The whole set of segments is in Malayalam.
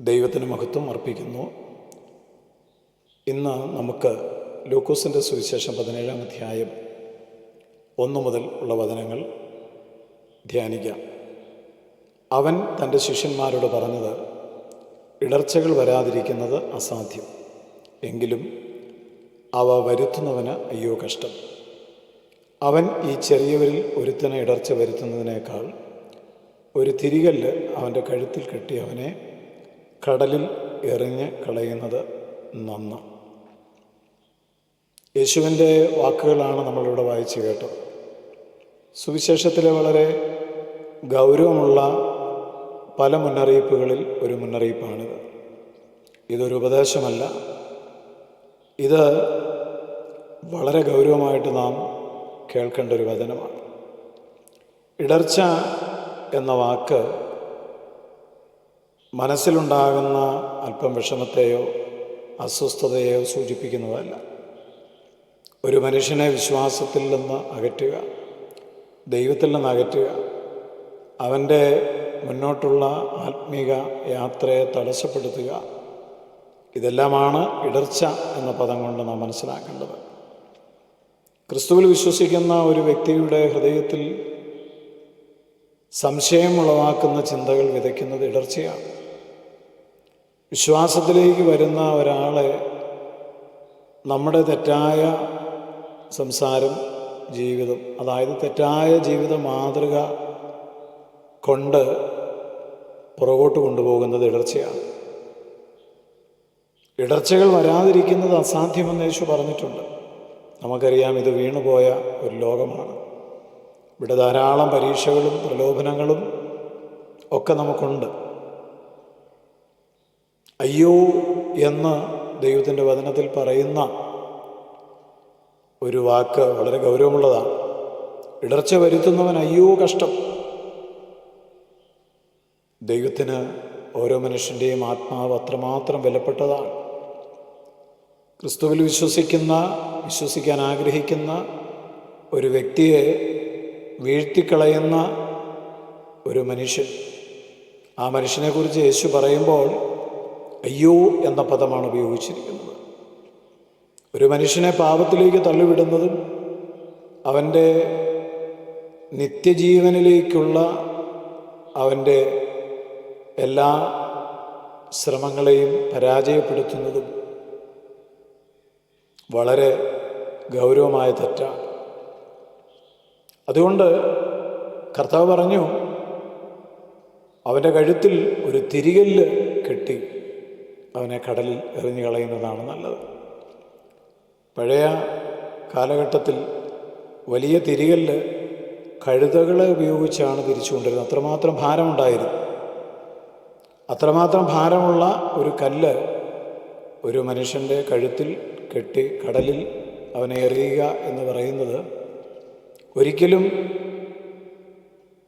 ദൈവത്തിന് മഹത്വം അർപ്പിക്കുന്നു. ഇന്ന് നമുക്ക് ലൂക്കോസിൻ്റെ സുവിശേഷം 17-ാം അധ്യായം 1 മുതൽ ഉള്ള വചനങ്ങൾ ധ്യാനിക്കാം. അവൻ തൻ്റെ ശിഷ്യന്മാരോട് പറഞ്ഞത്, ഇടർച്ചകൾ വരാതിരിക്കുന്നത് അസാധ്യം, എങ്കിലും അവ വരുത്തുന്നവന് അയ്യോ കഷ്ടം. അവൻ ഈ ചെറിയവരിൽ ഒരുത്തനെ ഇടർച്ച വരുത്തുന്നതിനേക്കാൾ ഒരു തിരികല്ല് അവൻ്റെ കഴുത്തിൽ കെട്ടി അവനെ കടലിൽ എറിഞ്ഞ് കളയുന്നത് നന്ന്. യേശുവിൻ്റെ വാക്കുകളാണ് നമ്മളിവിടെ വായിച്ചു കേട്ടത്. സുവിശേഷത്തിലെ വളരെ ഗൗരവമുള്ള പല മുന്നറിയിപ്പുകളിൽ ഒരു മുന്നറിയിപ്പാണിത്. ഇതൊരു ഉപദേശമല്ല, ഇത് വളരെ ഗൗരവമായിട്ട് നാം കേൾക്കേണ്ട ഒരു വചനമാണ്. ഇടർച്ച എന്ന വാക്ക് മനസ്സിലുണ്ടാകുന്ന അല്പം വിഷമത്തെയോ അസ്വസ്ഥതയെയോ സൂചിപ്പിക്കുന്നതല്ല. ഒരു മനുഷ്യനെ വിശ്വാസത്തിൽ നിന്ന് അകറ്റുക, ദൈവത്തിൽ നിന്ന് അകറ്റുക, അവൻ്റെ മുന്നോട്ടുള്ള ആത്മീക യാത്രയെ തടസ്സപ്പെടുത്തുക, ഇതെല്ലാമാണ് ഇടർച്ച എന്ന പദം കൊണ്ട് നാം മനസ്സിലാക്കേണ്ടത്. ക്രിസ്തുവിൽ വിശ്വസിക്കുന്ന ഒരു വ്യക്തിയുടെ ഹൃദയത്തിൽ സംശയം ഉളവാക്കുന്ന ചിന്തകൾ വിതയ്ക്കുന്നത് ഇടർച്ചയാണ്. വിശ്വാസത്തിലേക്ക് വരുന്ന ഒരാളെ നമ്മുടെ തെറ്റായ സംസാരം, ജീവിതം, അതായത് തെറ്റായ ജീവിത മാതൃക കൊണ്ട് പുറകോട്ട് കൊണ്ടുപോകുന്നത് ഇടർച്ചയാണ്. ഇടർച്ചകൾ വരാതിരിക്കുന്നത് അസാധ്യമെന്ന് യേശു പറഞ്ഞിട്ടുണ്ട്. നമുക്കറിയാം, ഇത് വീണുപോയ ഒരു ലോകമാണ്. ഇവിടെ ധാരാളം പരീക്ഷകളും പ്രലോഭനങ്ങളും ഒക്കെ നമുക്കുണ്ട്. അയ്യോ എന്ന് ദൈവത്തിൻ്റെ വചനത്തിൽ പറയുന്ന ഒരു വാക്ക് വളരെ ഗൗരവമുള്ളതാണ്. ഇടർച്ച വരുത്തുന്നവൻ അയ്യോ കഷ്ടം. ദൈവത്തിന് ഓരോ മനുഷ്യൻ്റെയും ആത്മാവ് അത്രമാത്രം വിലപ്പെട്ടതാണ്. ക്രിസ്തുവിൽ വിശ്വസിക്കാൻ ആഗ്രഹിക്കുന്ന ഒരു വ്യക്തിയെ വീഴ്ത്തിക്കളയുന്ന ഒരു മനുഷ്യൻ, ആ മനുഷ്യനെക്കുറിച്ച് യേശു പറയുമ്പോൾ അയ്യോ എന്ന പദമാണ് ഉപയോഗിച്ചിരിക്കുന്നത്. ഒരു മനുഷ്യനെ പാപത്തിലേക്ക് തള്ളിവിടുന്നതും അവൻ്റെ നിത്യജീവനിലേക്കുള്ള അവൻ്റെ എല്ലാ ശ്രമങ്ങളെയും പരാജയപ്പെടുത്തുന്നതും വളരെ ഗൗരവമായ തെറ്റാണ്. അതുകൊണ്ട് കർത്താവ് പറഞ്ഞു, അവൻ്റെ കഴുത്തിൽ ഒരു തിരികല്ല് കെട്ടി അവനെ കടലിൽ എറിഞ്ഞു കളയുന്നതാണ് നല്ലത്. പഴയ കാലഘട്ടത്തിൽ വലിയ തിരികല്ല് കഴുതകളെ ഉപയോഗിച്ചാണ് തിരിച്ചു കൊണ്ടിരുന്നത്. അത്രമാത്രം ഭാരമുണ്ടായിരുന്നു. അത്രമാത്രം ഭാരമുള്ള ഒരു കല്ല് ഒരു മനുഷ്യൻ്റെ കഴുത്തിൽ കെട്ടി കടലിൽ അവനെ എറിയുക എന്ന് പറയുന്നത് ഒരിക്കലും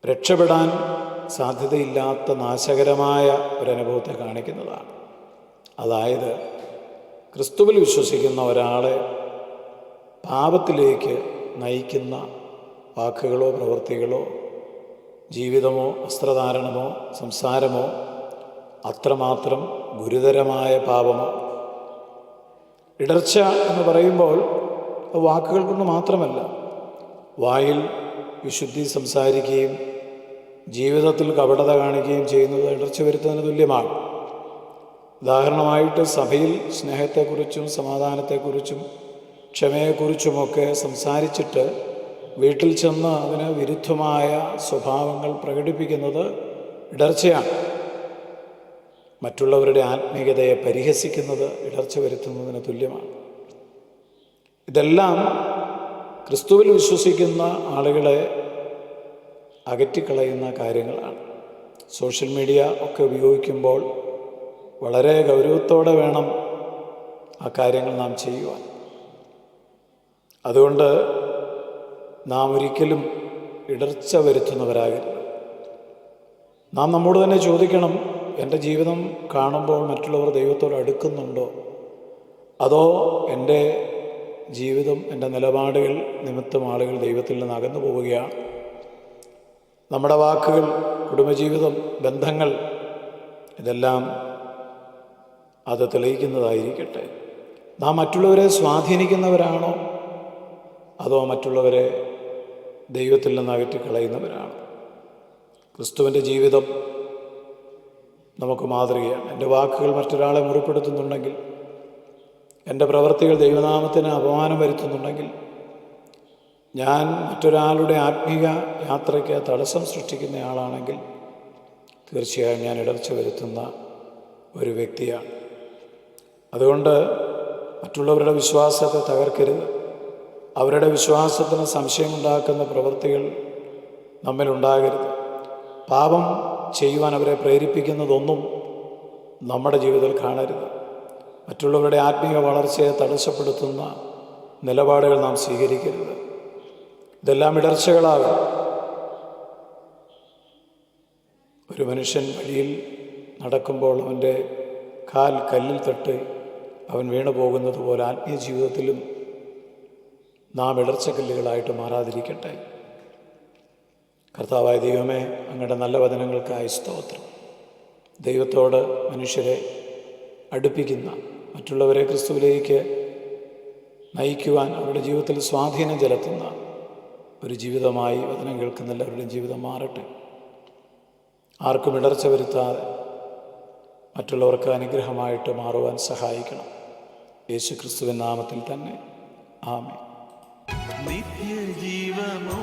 രക്ഷപ്പെടാൻ സാധ്യതയില്ലാത്ത നാശകരമായ ഒരനുഭവത്തെ കാണിക്കുന്നതാണ്. അതായത്, ക്രിസ്തുവിൽ വിശ്വസിക്കുന്ന ഒരാളെ പാപത്തിലേക്ക് നയിക്കുന്ന വാക്കുകളോ പ്രവൃത്തികളോ ജീവിതമോ വസ്ത്രധാരണമോ സംസാരമോ അത്രമാത്രം ഗുരുതരമായ പാപമാണ്. ഇടർച്ച എന്ന് പറയുമ്പോൾ വാക്കുകൾ കൊണ്ട് മാത്രമല്ല, വായിൽ വിശുദ്ധി സംസാരിക്കുകയും ജീവിതത്തിൽ കപടത കാണിക്കുകയും ചെയ്യുന്നത് ഇടർച്ച വരുത്തുന്നതിന് തുല്യമാണ്. ഉദാഹരണമായിട്ട്, സഭയിൽ സ്നേഹത്തെക്കുറിച്ചും സമാധാനത്തെക്കുറിച്ചും ക്ഷമയെക്കുറിച്ചുമൊക്കെ സംസാരിച്ചിട്ട് വീട്ടിൽ ചെന്ന് അതിന് വിരുദ്ധമായ സ്വഭാവങ്ങൾ പ്രകടിപ്പിക്കുന്നത് ഇടർച്ചയാണ്. മറ്റുള്ളവരുടെ ആത്മീയതയെ പരിഹസിക്കുന്നത് ഇടർച്ച വരുത്തുന്നതിന് തുല്യമാണ്. ഇതെല്ലാം ക്രിസ്തുവിൽ വിശ്വസിക്കുന്ന ആളുകളെ അകറ്റിക്കളയുന്ന കാര്യങ്ങളാണ്. സോഷ്യൽ മീഡിയ ഒക്കെ ഉപയോഗിക്കുമ്പോൾ വളരെ ഗൗരവത്തോടെ വേണം ആ കാര്യങ്ങൾ നാം ചെയ്യുവാൻ. അതുകൊണ്ട് നാം ഒരിക്കലും ഇടർച്ച വരുത്തുന്നവരാകരുത്. നാം നമ്മോട് തന്നെ ചോദിക്കണം, എൻ്റെ ജീവിതം കാണുമ്പോൾ മറ്റുള്ളവർ ദൈവത്തോട് അടുക്കുന്നുണ്ടോ, അതോ എൻ്റെ ജീവിതം, എൻ്റെ നിലപാടുകൾ നിമിത്തം ആളുകൾ ദൈവത്തിൽ നിന്ന് അകന്നു പോവുകയാണ്? നമ്മുടെ വാക്കുകൾ, കുടുംബജീവിതം, ബന്ധങ്ങൾ, ഇതെല്ലാം അത് തെളിയിക്കുന്നതായിരിക്കട്ടെ. നാം മറ്റുള്ളവരെ സ്വാധീനിക്കുന്നവരാണോ അതോ മറ്റുള്ളവരെ ദൈവത്തിൽ നിന്ന് അകറ്റിക്കളയുന്നവരാണോ? ക്രിസ്തുവിൻ്റെ ജീവിതം നമുക്ക് മാതൃകയാണ്. എൻ്റെ വാക്കുകൾ മറ്റൊരാളെ മുറിപ്പെടുത്തുന്നുണ്ടെങ്കിൽ, എൻ്റെ പ്രവൃത്തികൾ ദൈവനാമത്തിന് അപമാനം വരുത്തുന്നുണ്ടെങ്കിൽ, ഞാൻ മറ്റൊരാളുടെ ആത്മീയ യാത്രയ്ക്ക് തടസ്സം സൃഷ്ടിക്കുന്നയാളാണെങ്കിൽ തീർച്ചയായും ഞാൻ ഇടർച്ച വരുത്തുന്ന ഒരു വ്യക്തിയാണ്. അതുകൊണ്ട് മറ്റുള്ളവരുടെ വിശ്വാസത്തെ തകർക്കരുത്. അവരുടെ വിശ്വാസത്തിന് സംശയമുണ്ടാക്കുന്ന പ്രവൃത്തികൾ നമ്മിലുണ്ടാകരുത്. പാപം ചെയ്യുവാൻ അവരെ പ്രേരിപ്പിക്കുന്നതൊന്നും നമ്മുടെ ജീവിതത്തിൽ കാണരുത്. മറ്റുള്ളവരുടെ ആത്മീയ വളർച്ചയെ തടസ്സപ്പെടുത്തുന്ന നിലപാടുകൾ നാം സ്വീകരിക്കരുത്. ഇതെല്ലാം ഇടർച്ചകളാകും. ഒരു മനുഷ്യൻ വഴിയിൽ നടക്കുമ്പോൾ അവൻ്റെ കാൽ കല്ലിൽ തട്ട് അവൻ വീണു പോകുന്നത് പോലെ ആത്മീയ ജീവിതത്തിലും നാം ഇടർച്ചക്കല്ലുകളായിട്ട് മാറാതിരിക്കട്ടെ. കർത്താവായ ദൈവമേ, അങ്ങയുടെ നല്ല വചനങ്ങൾക്കായി സ്തോത്രം. ദൈവത്തോട് മനുഷ്യരെ അടുപ്പിക്കുന്ന, മറ്റുള്ളവരെ ക്രിസ്തുവിലേക്ക് നയിക്കുവാൻ അവരുടെ ജീവിതത്തിൽ സ്വാധീനം ചെലുത്തുന്ന ഒരു ജീവിതമായി വചനം കേൾക്കുന്ന എല്ലാവരുടെയും ജീവിതം മാറട്ടെ. ആർക്കും ഇടർച്ച വരുത്താതെ മറ്റുള്ളവർക്ക് അനുഗ്രഹമായിട്ട് മാറുവാൻ സഹായിക്കണം. യേശു ക്രിസ്തുവിൻ നാമത്തിൽ തന്നെ ആമേൻ. നിത്യജീവമോ